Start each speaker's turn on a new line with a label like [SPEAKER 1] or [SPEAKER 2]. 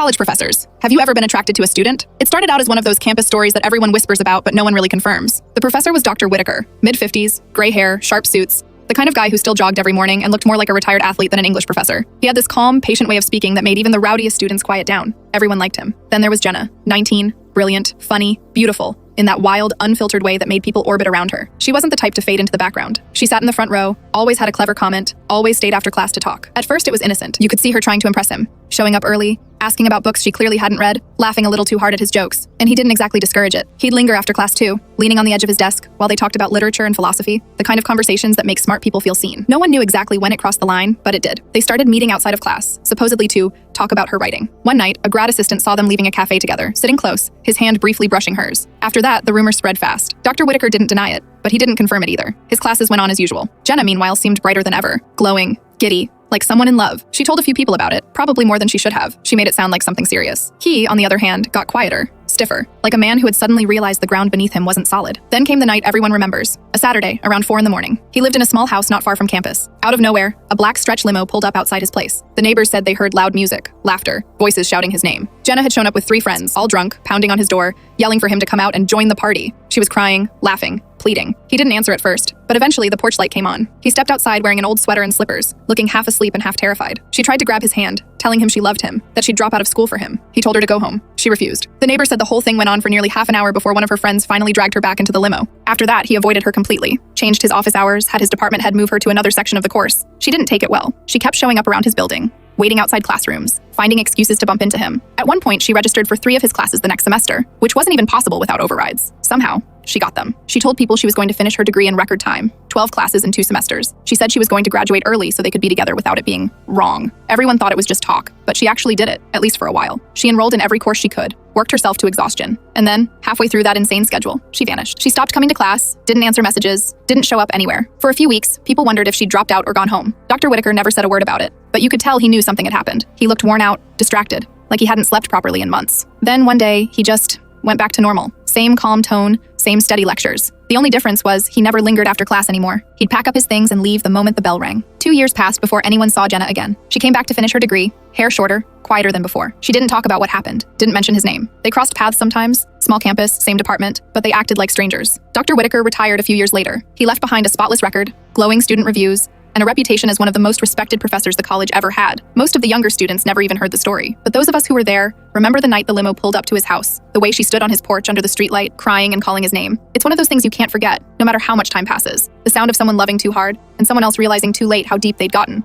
[SPEAKER 1] College professors. Have you ever been attracted to a student? It started out as one of those campus stories that everyone whispers about, but no one really confirms. The professor was Dr. Whitaker, mid-50s, gray hair, sharp suits, the kind of guy who still jogged every morning and looked more like a retired athlete than an English professor. He had this calm, patient way of speaking that made even the rowdiest students quiet down. Everyone liked him. Then there was Jenna, 19, brilliant, funny, beautiful, in that wild, unfiltered way that made people orbit around her. She wasn't the type to fade into the background. She sat in the front row, always had a clever comment, always stayed after class to talk. At first, it was innocent. You could see her trying to impress him, showing up early, asking about books she clearly hadn't read, laughing a little too hard at his jokes. And he didn't exactly discourage it. He'd linger after class too, leaning on the edge of his desk while they talked about literature and philosophy, the kind of conversations that make smart people feel seen. No one knew exactly when it crossed the line, but it did. They started meeting outside of class, supposedly to talk about her writing. One night, a grad assistant saw them leaving a cafe together, sitting close, his hand briefly brushing hers. After that, the rumor spread fast. Dr. Whitaker didn't deny it, but he didn't confirm it either. His classes went on as usual. Jenna, meanwhile, seemed brighter than ever, glowing, giddy, like someone in love. She told a few people about it, probably more than she should have. She made it sound like something serious. He, on the other hand, got quieter, stiffer, like a man who had suddenly realized the ground beneath him wasn't solid. Then came the night everyone remembers, a Saturday, around 4 a.m. He lived in a small house not far from campus. Out of nowhere, a black stretch limo pulled up outside his place. The neighbors said they heard loud music, laughter, voices shouting his name. Jenna had shown up with 3 friends, all drunk, pounding on his door, yelling for him to come out and join the party. She was crying, laughing, pleading. He didn't answer at first, but eventually the porch light came on. He stepped outside wearing an old sweater and slippers, looking half asleep and half terrified. She tried to grab his hand, telling him she loved him, that she'd drop out of school for him. He told her to go home. She refused. The neighbor said the whole thing went on for nearly half an hour before one of her friends finally dragged her back into the limo. After that, he avoided her completely, changed his office hours, had his department head move her to another section of the course. She didn't take it well. She kept showing up around his building, waiting outside classrooms, finding excuses to bump into him. At one point, she registered for 3 of his classes the next semester, which wasn't even possible without overrides. Somehow, she got them. She told people she was going to finish her degree in record time, 12 classes in 2 semesters. She said she was going to graduate early so they could be together without it being wrong. Everyone thought it was just talk, but she actually did it, at least for a while. She enrolled in every course she could, worked herself to exhaustion, and then, halfway through that insane schedule, she vanished. She stopped coming to class, didn't answer messages, didn't show up anywhere. For a few weeks, people wondered if she'd dropped out or gone home. Dr. Whitaker never said a word about it, but you could tell he knew something had happened. He looked worn out, distracted, like he hadn't slept properly in months. Then one day, he just went back to normal. Same calm tone, same steady lectures. The only difference was he never lingered after class anymore. He'd pack up his things and leave the moment the bell rang. 2 years passed before anyone saw Jenna again. She came back to finish her degree, hair shorter, quieter than before. She didn't talk about what happened, didn't mention his name. They crossed paths sometimes, small campus, same department, but they acted like strangers. Dr. Whitaker retired a few years later. He left behind a spotless record, glowing student reviews, and a reputation as one of the most respected professors the college ever had. Most of the younger students never even heard the story, but those of us who were there remember the night the limo pulled up to his house, the way she stood on his porch under the streetlight, crying and calling his name. It's one of those things you can't forget, no matter how much time passes. The sound of someone loving too hard, and someone else realizing too late how deep they'd gotten.